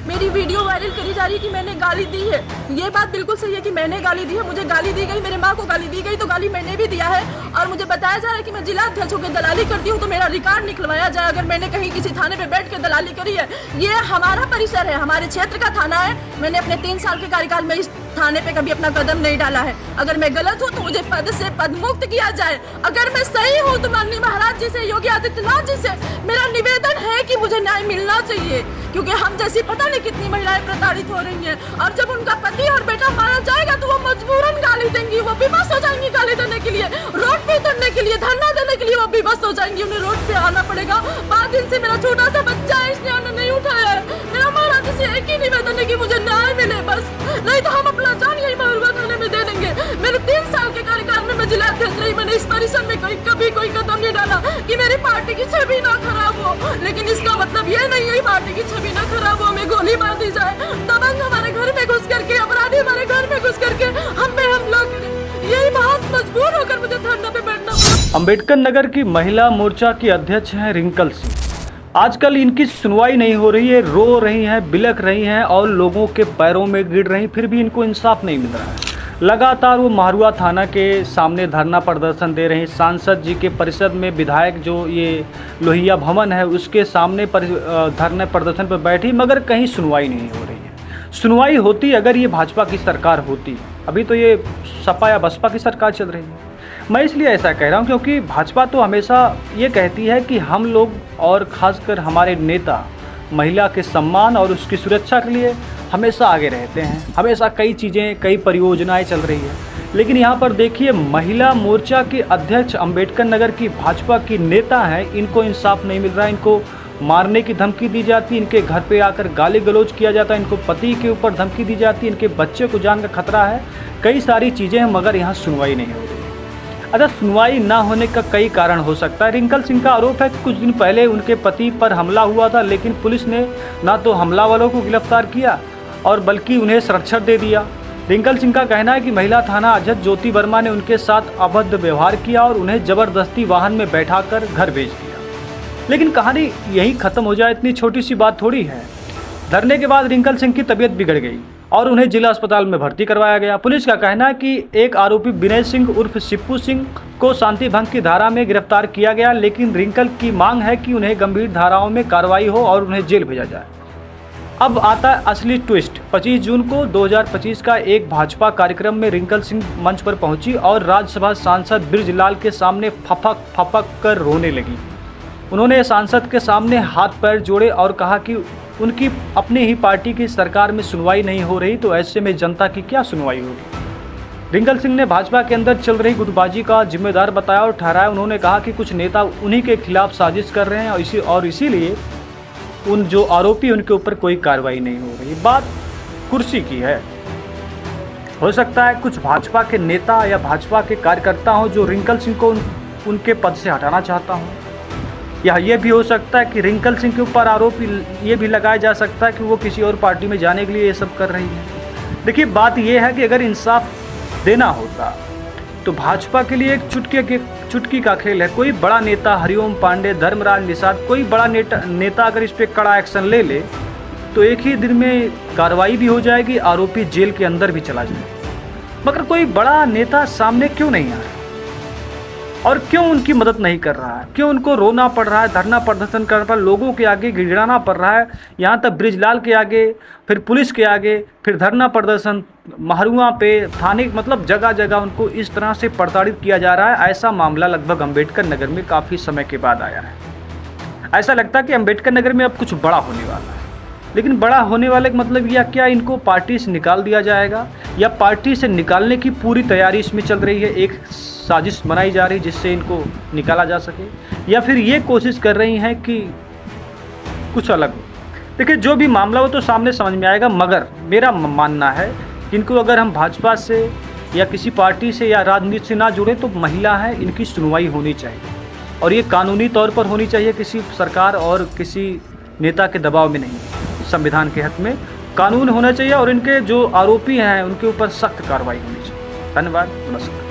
मेरी video viral करी जा रही है कि मैंने गाली दी है। ये बात बिल्कुल सही है कि मैंने गाली दी है, मुझे गाली दी गई, मेरे माँ को गाली दी गई, तो गाली मैंने भी दिया है। और मुझे बताया जा रहा है कि मैं जिला अध्यक्ष होकर दलाली करती हूँ, तो मेरा रिकॉर्ड निकलवाया जाए अगर मैंने कहीं किसी थाने पे बैठ के दलाली करी है। ये हमारा परिसर है, हमारे क्षेत्र का थाना है। मैंने अपने 3 साल के कार्यकाल में इस थाने पे कभी अपना कदम नहीं डाला है। अगर मैं गलत हूँ तो मुझे पद से पदमुक्त किया जाए। अगर मैं सही हूँ तो माननीय महाराज जी से, योगी आदित्यनाथ जी से मेरा निवेदन है कि मुझे न्याय मिलना चाहिए, क्योंकि हम जैसी पता नहीं कितनी महिलाएं प्रताड़ित हो रही हैं। और जब उनका पति और बेटा मारा जाएगा तो वो मजबूरन गाली देंगी, वो विवश हो जाएंगी गाली देने के लिए, रोड पे उतरने के लिए, धरना देने के लिए वो विवश हो जाएंगी, उन्हें रोड पे आना पड़ेगा। 5 दिन से मेरा छोटा सा बच्चा है, इसने उन्हें नहीं उठाया है। मेरा महाराज जी से एक ही निवेदन है कि मुझे न्याय मिले बस, नहीं तो हम अपना जान यही महुआ थाने में दे देंगे। मेरे 3 साल के कार्यकाल में मैं जिला अध्यक्ष रही, मैंने इस परिसर में कभी कोई कदम नहीं डाला कि मेरी पार्टी की छवि ना खराब हो। लेकिन इसका मतलब ये नहीं है पार्टी की छवि ना खराब हो, हमें गोली मार दी जाए, दबंग हमारे घर में घुस करके, अपराधी हमारे घर में घुस करके हम पे हमला करें। यही बहुत मजबूर होकर मुझे धरना पे बैठना पड़ा। अम्बेडकर नगर की महिला मोर्चा की अध्यक्ष हैं रिंकल सिंह। आजकल इनकी सुनवाई नहीं हो रही है, रो रही हैं, बिलख रही हैं और लोगों के पैरों में गिर रही, फिर भी इनको इंसाफ नहीं मिल रहा है। लगातार वो महुआ थाना के सामने धरना प्रदर्शन दे रहे हैं। सांसद जी के परिषद में विधायक जो ये लोहिया भवन है उसके सामने धरना प्रदर्शन पर बैठी, मगर कहीं सुनवाई नहीं हो रही है। सुनवाई होती अगर ये भाजपा की सरकार होती, अभी तो ये सपा या बसपा की सरकार चल रही है। मैं इसलिए ऐसा कह रहा हूँ क्योंकि भाजपा तो हमेशा ये कहती है कि हम लोग और ख़ासकर हमारे नेता महिला के सम्मान और उसकी सुरक्षा के लिए हमेशा आगे रहते हैं। हमेशा कई चीज़ें, कई परियोजनाएं चल रही है। लेकिन यहाँ पर देखिए, महिला मोर्चा के अध्यक्ष अम्बेडकर नगर की भाजपा की नेता हैं, इनको इंसाफ नहीं मिल रहा है। इनको मारने की धमकी दी जाती है, इनके घर पे आकर गाली गलौज किया जाता है, इनको पति के ऊपर धमकी दी जाती है, इनके बच्चे को जान का खतरा है, कई सारी चीज़ें हैं, मगर यहाँ सुनवाई नहीं हो रही है। अच्छा, सुनवाई ना होने का कई कारण हो सकता है। रिंकल सिंह का आरोप है कि कुछ दिन पहले उनके पति पर हमला हुआ था, लेकिन पुलिस ने ना तो हमला वालों को गिरफ्तार किया और बल्कि उन्हें संरक्षण दे दिया। रिंकल सिंह का कहना है कि महिला थाना अध्यक्ष ज्योति वर्मा ने उनके साथ अभद्र व्यवहार किया और उन्हें ज़बरदस्ती वाहन में बैठाकर घर भेज दिया। लेकिन कहानी यही ख़त्म हो जाए, इतनी छोटी सी बात थोड़ी है। धरने के बाद रिंकल सिंह की तबीयत बिगड़ गई और उन्हें जिला अस्पताल में भर्ती करवाया गया। पुलिस का कहना है कि एक आरोपी विनय सिंह उर्फ सिप्पू सिंह को शांति भंग की धारा में गिरफ्तार किया गया, लेकिन रिंकल की मांग है कि उन्हें गंभीर धाराओं में कार्रवाई हो और उन्हें जेल भेजा जाए। अब आता है असली ट्विस्ट। 25 जून को 2025 का एक भाजपा कार्यक्रम में रिंकल सिंह मंच पर पहुंची और राज्यसभा सांसद बृजलाल के सामने फपक फपक कर रोने लगी। उन्होंने सांसद के सामने हाथ पैर जोड़े और कहा कि उनकी अपनी ही पार्टी की सरकार में सुनवाई नहीं हो रही, तो ऐसे में जनता की क्या सुनवाई होगी। रिंकल सिंह ने भाजपा के अंदर चल रही गुटबाजी का जिम्मेदार बताया और ठहराया। उन्होंने कहा कि कुछ नेता उन्हीं के खिलाफ साजिश कर रहे हैं और इसीलिए उन जो आरोपी उनके ऊपर कोई कार्रवाई नहीं हो रही। बात कुर्सी की है। हो सकता है कुछ भाजपा के नेता या भाजपा के कार्यकर्ता हों जो रिंकल सिंह को उनके पद से हटाना चाहता हूँ, या ये भी हो सकता है कि रिंकल सिंह के ऊपर आरोप ये भी लगाया जा सकता है कि वो किसी और पार्टी में जाने के लिए ये सब कर रही है। देखिए, बात ये है कि अगर इंसाफ देना होता तो भाजपा के लिए एक चुटकी का खेल है। कोई बड़ा नेता, हरिओम पांडे, धर्मराज निषाद, कोई बड़ा नेता अगर इस पर कड़ा एक्शन ले ले तो एक ही दिन में कार्रवाई भी हो जाएगी, आरोपी जेल के अंदर भी चला जाए। मगर कोई बड़ा नेता सामने क्यों नहीं आ रहा और क्यों उनकी मदद नहीं कर रहा है? क्यों उनको रोना पड़ रहा है, धरना प्रदर्शन करना पड़, लोगों के आगे गिड़गिड़ाना पड़ रहा है, यहाँ तक बृजलाल के आगे, फिर पुलिस के आगे, फिर धरना प्रदर्शन महुआ पे, थाने, मतलब जगह जगह उनको इस तरह से प्रताड़ित किया जा रहा है। ऐसा मामला लगभग अम्बेडकर नगर में काफ़ी समय के बाद आया है। ऐसा लगता है कि अम्बेडकर नगर में अब कुछ बड़ा होने वाला है। लेकिन बड़ा होने वाले का मतलब या क्या इनको पार्टी से निकाल दिया जाएगा, या पार्टी से निकालने की पूरी तैयारी इसमें चल रही है, एक साजिश बनाई जा रही जिससे इनको निकाला जा सके, या फिर ये कोशिश कर रही हैं कि कुछ अलग हो। देखिए, जो भी मामला हो तो सामने समझ में आएगा, मगर मेरा मानना है कि इनको अगर हम भाजपा से या किसी पार्टी से या राजनीति से ना जुड़े तो महिला है, इनकी सुनवाई होनी चाहिए और ये कानूनी तौर पर होनी चाहिए, किसी सरकार और किसी नेता के दबाव में नहीं। संविधान के हक में कानून होना चाहिए और इनके जो आरोपी हैं उनके ऊपर सख्त कार्रवाई होनी चाहिए। धन्यवाद, नमस्कार।